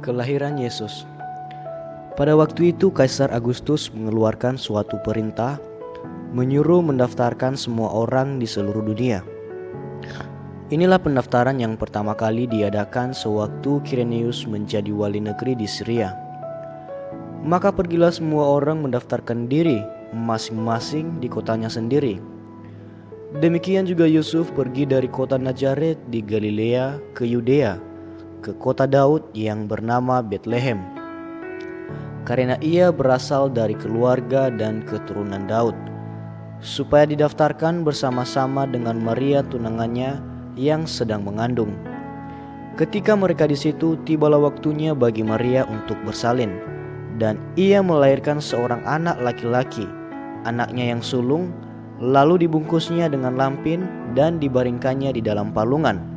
Kelahiran Yesus. Pada waktu itu Kaisar Agustus mengeluarkan suatu perintah menyuruh mendaftarkan semua orang di seluruh dunia. Inilah pendaftaran yang pertama kali diadakan sewaktu Kirenius menjadi wali negeri di Syria. Maka pergilah semua orang mendaftarkan diri masing-masing di kotanya sendiri. Demikian juga Yusuf pergi dari kota Nazaret di Galilea ke Yudea, ke kota Daud yang bernama Betlehem, karena ia berasal dari keluarga dan keturunan Daud, supaya didaftarkan bersama-sama dengan Maria tunangannya yang sedang mengandung. Ketika mereka di situ, tibalah waktunya bagi Maria untuk bersalin, dan ia melahirkan seorang anak laki-laki, anaknya yang sulung, lalu dibungkusnya dengan lampin dan dibaringkannya di dalam palungan,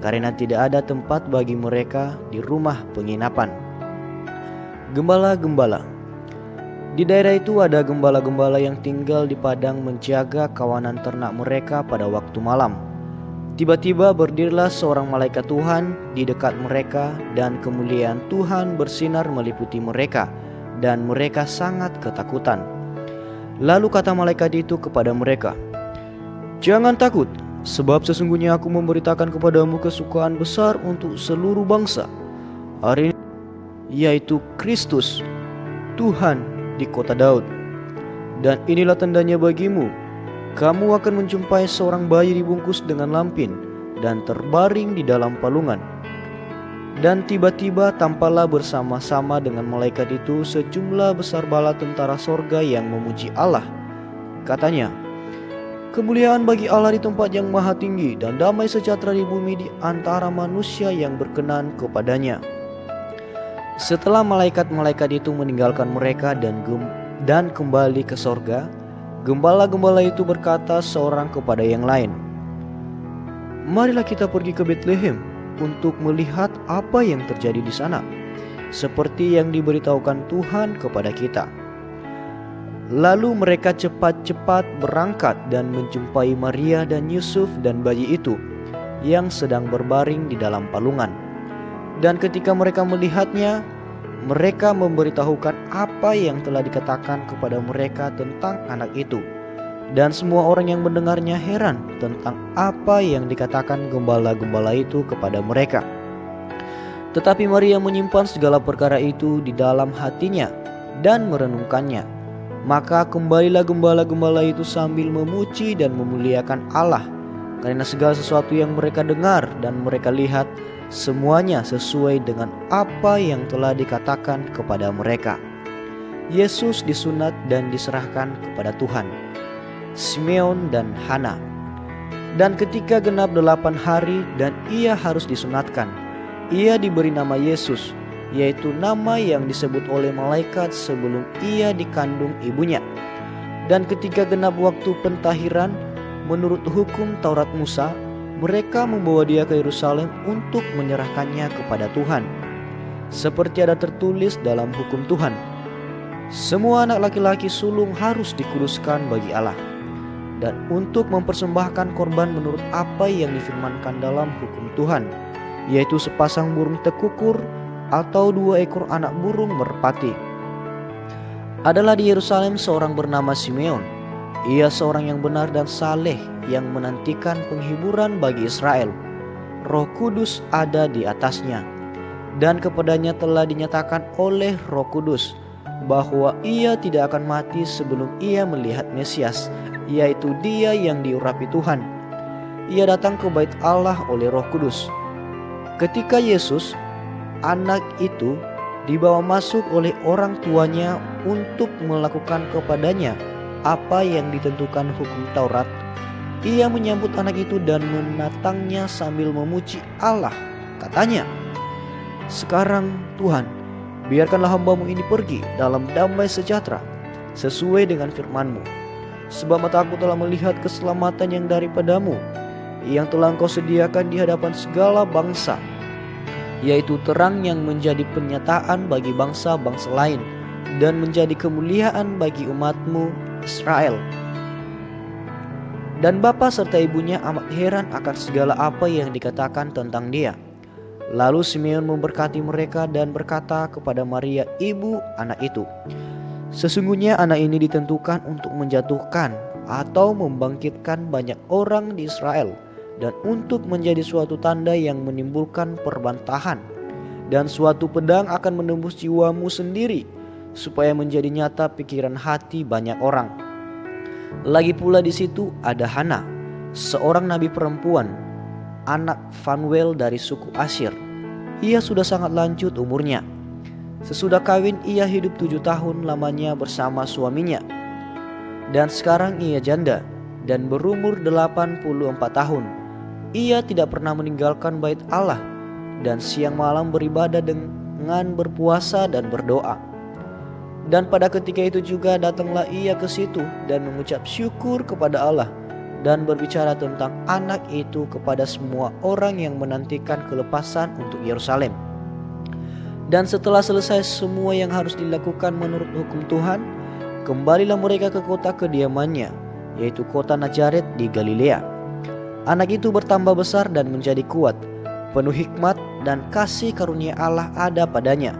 karena tidak ada tempat bagi mereka di rumah penginapan. Gembala-gembala. Di daerah itu ada gembala-gembala yang tinggal di padang menjaga kawanan ternak mereka pada waktu malam. Tiba-tiba berdirilah seorang malaikat Tuhan di dekat mereka, dan kemuliaan Tuhan bersinar meliputi mereka, dan mereka sangat ketakutan. Lalu kata malaikat itu kepada mereka, "Jangan takut, sebab sesungguhnya aku memberitakan kepadamu kesukaan besar untuk seluruh bangsa. Hari ini, yaitu Kristus, Tuhan di kota Daud. Dan inilah tandanya bagimu, kamu akan menjumpai seorang bayi dibungkus dengan lampin dan terbaring di dalam palungan." Dan tiba-tiba tampaklah bersama-sama dengan malaikat itu sejumlah besar bala tentara sorga yang memuji Allah. Katanya, "Kemuliaan bagi Allah di tempat yang maha tinggi, dan damai sejahtera di bumi di antara manusia yang berkenan kepadanya." Setelah malaikat-malaikat itu meninggalkan mereka dan kembali ke sorga, gembala-gembala itu berkata seorang kepada yang lain, "Marilah kita pergi ke Betlehem untuk melihat apa yang terjadi di sana, seperti yang diberitahukan Tuhan kepada kita." Lalu mereka cepat-cepat berangkat dan menjumpai Maria dan Yusuf dan bayi itu yang sedang berbaring di dalam palungan. Dan ketika mereka melihatnya, mereka memberitahukan apa yang telah dikatakan kepada mereka tentang anak itu. Dan semua orang yang mendengarnya heran tentang apa yang dikatakan gembala-gembala itu kepada mereka. Tetapi Maria menyimpan segala perkara itu di dalam hatinya dan merenungkannya. Maka kembalilah gembala-gembala itu sambil memuji dan memuliakan Allah, karena segala sesuatu yang mereka dengar dan mereka lihat, semuanya sesuai dengan apa yang telah dikatakan kepada mereka. Yesus disunat dan diserahkan kepada Tuhan. Simeon dan Hana. Dan ketika genap 8 hari dan ia harus disunatkan, ia diberi nama Yesus, yaitu nama yang disebut oleh malaikat sebelum ia dikandung ibunya. Dan ketika genap waktu pentahiran, menurut hukum Taurat Musa, mereka membawa dia ke Yerusalem untuk menyerahkannya kepada Tuhan, seperti ada tertulis dalam hukum Tuhan, "Semua anak laki-laki sulung harus dikuduskan bagi Allah." Dan untuk mempersembahkan korban menurut apa yang difirmankan dalam hukum Tuhan, yaitu sepasang burung tekukur atau 2 ekor anak burung merpati. Adalah di Yerusalem seorang bernama Simeon. Ia seorang yang benar dan saleh, yang menantikan penghiburan bagi Israel. Roh Kudus ada di atasnya, dan kepadanya telah dinyatakan oleh Roh Kudus bahwa ia tidak akan mati sebelum ia melihat Mesias, yaitu Dia yang diurapi Tuhan. Ia datang ke bait Allah oleh Roh Kudus. Ketika Yesus, anak itu, dibawa masuk oleh orang tuanya untuk melakukan kepadanya apa yang ditentukan hukum Taurat, ia menyambut anak itu dan menatangnya sambil memuji Allah. Katanya, "Sekarang Tuhan, biarkanlah hamba-Mu ini pergi dalam damai sejahtera, sesuai dengan firman-Mu. Sebab mataku telah melihat keselamatan yang daripada-Mu, yang telah Engkau sediakan di hadapan segala bangsa, yaitu terang yang menjadi penyataan bagi bangsa-bangsa lain, dan menjadi kemuliaan bagi umat-Mu Israel." Dan bapa serta ibunya amat heran akan segala apa yang dikatakan tentang dia. Lalu Simeon memberkati mereka dan berkata kepada Maria ibu anak itu, "Sesungguhnya anak ini ditentukan untuk menjatuhkan atau membangkitkan banyak orang di Israel, dan untuk menjadi suatu tanda yang menimbulkan perbantahan, dan suatu pedang akan menembus jiwamu sendiri, supaya menjadi nyata pikiran hati banyak orang." Lagi pula di situ ada Hana, seorang nabi perempuan, anak Fanuel dari suku Asyir. Ia sudah sangat lanjut umurnya. Sesudah kawin ia hidup 7 tahun lamanya bersama suaminya. Dan sekarang ia janda dan berumur 84 tahun. Ia tidak pernah meninggalkan bait Allah dan siang malam beribadah dengan berpuasa dan berdoa. Dan pada ketika itu juga datanglah ia ke situ dan mengucap syukur kepada Allah dan berbicara tentang anak itu kepada semua orang yang menantikan kelepasan untuk Yerusalem. Dan setelah selesai semua yang harus dilakukan menurut hukum Tuhan, kembalilah mereka ke kota kediamannya, yaitu kota Nazaret di Galilea. Anak itu bertambah besar dan menjadi kuat, penuh hikmat dan kasih karunia Allah ada padanya.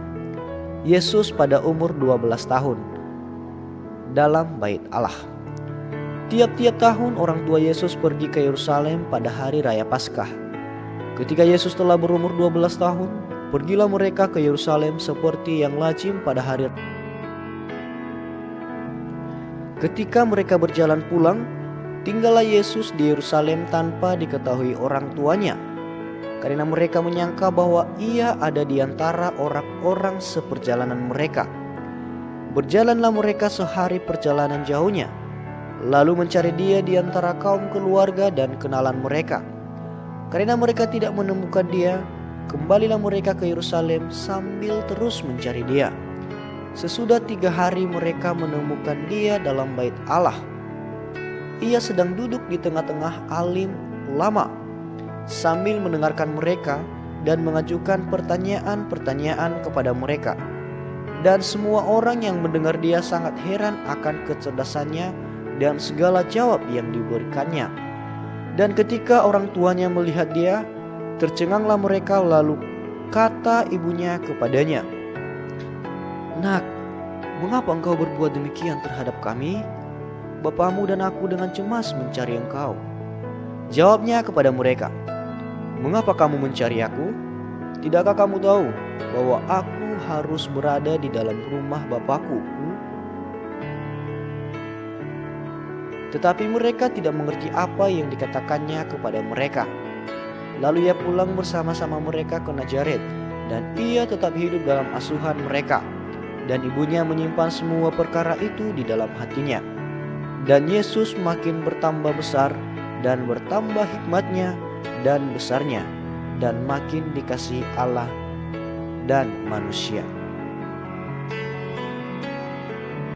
Yesus pada umur 12 tahun dalam bait Allah. Tiap-tiap tahun orang tua Yesus pergi ke Yerusalem pada hari raya Paskah. Ketika Yesus telah berumur 12 tahun, pergilah mereka ke Yerusalem seperti yang lazim pada hari. Ketika mereka berjalan pulang, tinggallah Yesus di Yerusalem tanpa diketahui orang tuanya, karena mereka menyangka bahwa ia ada di antara orang-orang seperjalanan mereka. Berjalanlah mereka sehari perjalanan jauhnya, lalu mencari dia di antara kaum keluarga dan kenalan mereka. Karena mereka tidak menemukan dia, kembalilah mereka ke Yerusalem sambil terus mencari dia. Sesudah 3 hari mereka menemukan dia dalam bait Allah. Ia sedang duduk di tengah-tengah alim ulama sambil mendengarkan mereka dan mengajukan pertanyaan-pertanyaan kepada mereka. Dan semua orang yang mendengar dia sangat heran akan kecerdasannya dan segala jawab yang diberikannya. Dan ketika orang tuanya melihat dia, tercenganglah mereka, lalu kata ibunya kepadanya, "Nak, mengapa engkau berbuat demikian terhadap kami? Bapamu dan aku dengan cemas mencari engkau." Jawabnya kepada mereka, "Mengapa kamu mencari aku? Tidakkah kamu tahu bahwa aku harus berada di dalam rumah Bapakku?" Tetapi mereka tidak mengerti apa yang dikatakannya kepada mereka. Lalu ia pulang bersama-sama mereka ke Nazaret, dan ia tetap hidup dalam asuhan mereka. Dan ibunya menyimpan semua perkara itu di dalam hatinya. Dan Yesus makin bertambah besar dan bertambah hikmatnya dan besarnya, dan makin dikasihi Allah dan manusia.